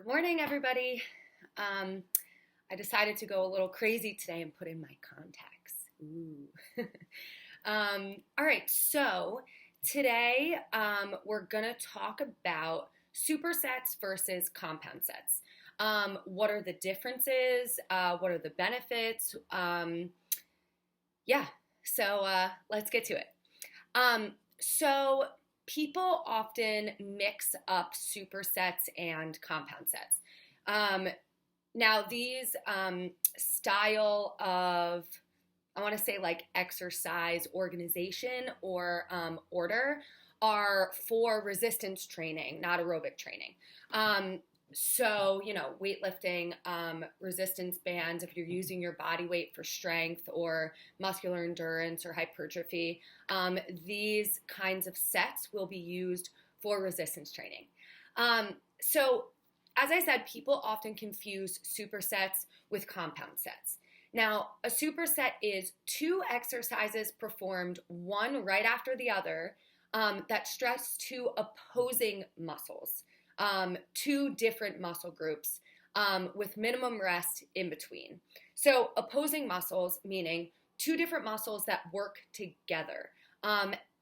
Good morning, everybody. I decided to go a little crazy today and put in my contacts. Ooh. All right, so today we're going to talk about supersets versus compound sets. What are the differences? What are the benefits? Let's get to it. So people often mix up supersets and compound sets. Now these style of, I want to say like exercise organization or order are for resistance training, not aerobic training. So, weightlifting, resistance bands, if you're using your body weight for strength or muscular endurance or hypertrophy, these kinds of sets will be used for resistance training. So, as I said, people often confuse supersets with compound sets. Now, a superset is two exercises performed one right after the other that stress two opposing muscles. Two different muscle groups with minimum rest in between. So opposing muscles, meaning two different muscles that work together.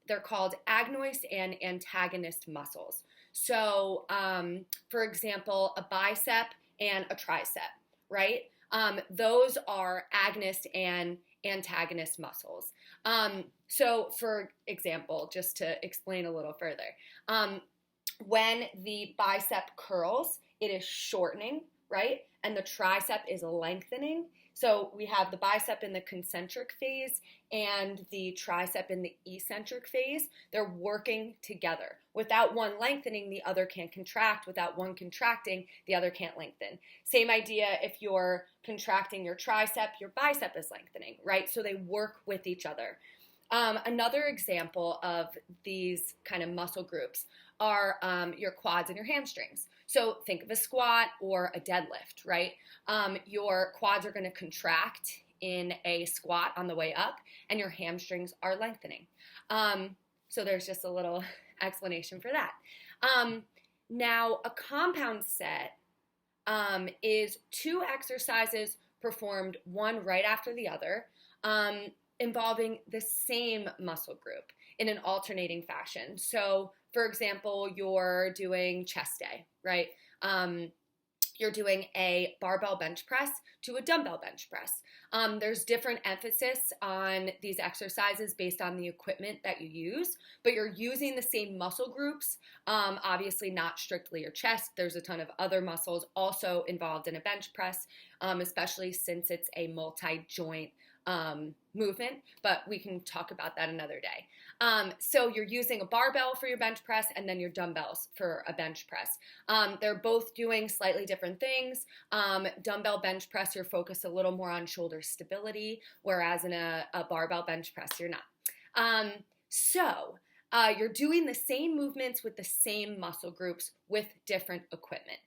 They're called agonist and antagonist muscles. So, for example, a bicep and a tricep, right? Those are agonist and antagonist muscles. So, for example, just to explain a little further, when the bicep curls, it is shortening, right? And the tricep is lengthening. So we have the bicep in the concentric phase and the tricep in the eccentric phase. They're working together. Without one lengthening, the other can't contract. Without one contracting, the other can't lengthen. Same idea if you're contracting your tricep, your bicep is lengthening, right? So they work with each other. Another example of these kind of muscle groups are your quads and your hamstrings. So think of a squat or a deadlift, right? Your quads are going to contract in a squat on the way up, and your hamstrings are lengthening. So there's just a little explanation for that. Now, a compound set is two exercises performed one right after the other, involving the same muscle group in an alternating fashion. So, for example, you're doing chest day, right? You're doing a barbell bench press to a dumbbell bench press. There's different emphasis on these exercises based on the equipment that you use, but you're using the same muscle groups, obviously not strictly your chest. There's a ton of other muscles also involved in a bench press, especially since it's a multi-joint movement, but we can talk about that another day. So you're using a barbell for your bench press and then your dumbbells for a bench press. They're both doing slightly different things. Dumbbell bench press, you're focused a little more on shoulder stability, whereas in a barbell bench press, you're not. You're doing the same movements with the same muscle groups with different equipment.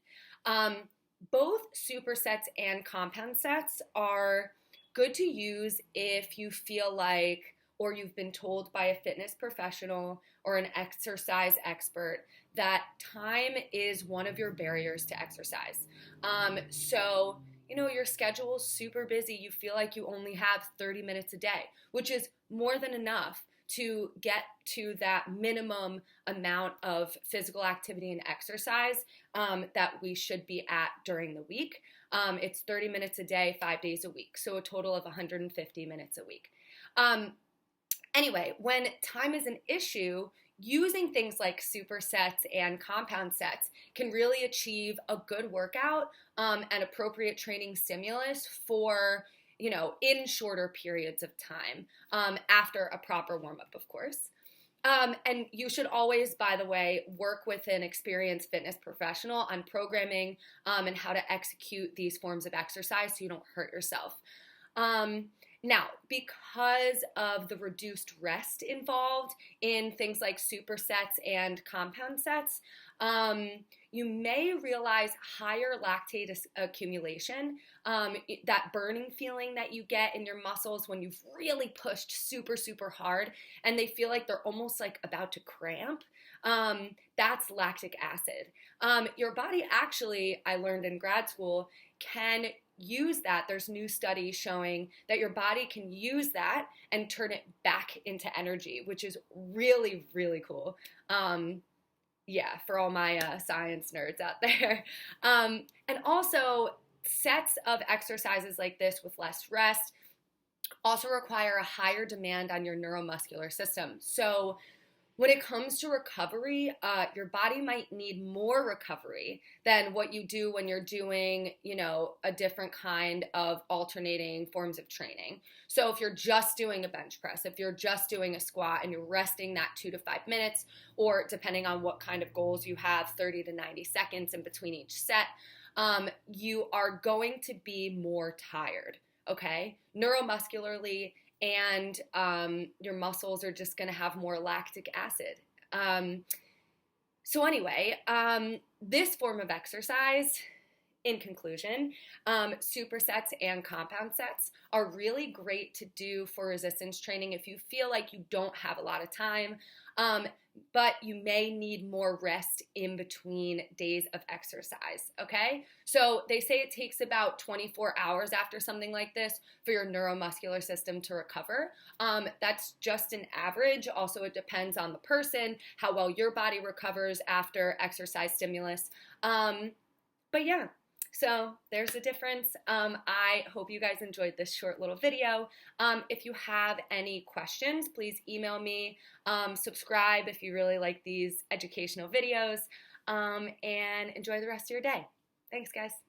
Both supersets and compound sets are good to use if you feel like, or you've been told by a fitness professional or an exercise expert that time is one of your barriers to exercise. So, your schedule is super busy. You feel like you only have 30 minutes a day, which is more than enough to get to that minimum amount of physical activity and exercise that we should be at during the week. It's 30 minutes a day, 5 days a week, so a total of 150 minutes a week. Anyway, when time is an issue, using things like supersets and compound sets can really achieve a good workout and appropriate training stimulus for in shorter periods of time after a proper warm-up, of course. And you should always, by the way, work with an experienced fitness professional on programming and how to execute these forms of exercise so you don't hurt yourself. Now, because of the reduced rest involved in things like supersets and compound sets, you may realize higher lactate accumulation, that burning feeling that you get in your muscles when you've really pushed super, super hard and they feel like they're almost like about to cramp. That's lactic acid. Your body actually, I learned in grad school, can use that. There's new studies showing that your body can use that and turn it back into energy, which is really, really cool. Yeah, for all my science nerds out there. And also, sets of exercises like this with less rest also require a higher demand on your neuromuscular system. So when it comes to recovery, your body might need more recovery than what you do when you're doing, a different kind of alternating forms of training. So if you're just doing a bench press, if you're just doing a squat and you're resting that 2 to 5 minutes, or depending on what kind of goals you have, 30 to 90 seconds in between each set, you are going to be more tired, okay? Neuromuscularly, and your muscles are just going to have more lactic acid. So anyway, this form of exercise, in conclusion, supersets and compound sets are really great to do for resistance training if you feel like you don't have a lot of time, but you may need more rest in between days of exercise, okay? So they say it takes about 24 hours after something like this for your neuromuscular system to recover. That's just an average. Also, it depends on the person, how well your body recovers after exercise stimulus. But yeah. So there's a difference. I hope you guys enjoyed this short little video. If you have any questions, please email me. Subscribe if you really like these educational videos, and enjoy the rest of your day. Thanks, guys.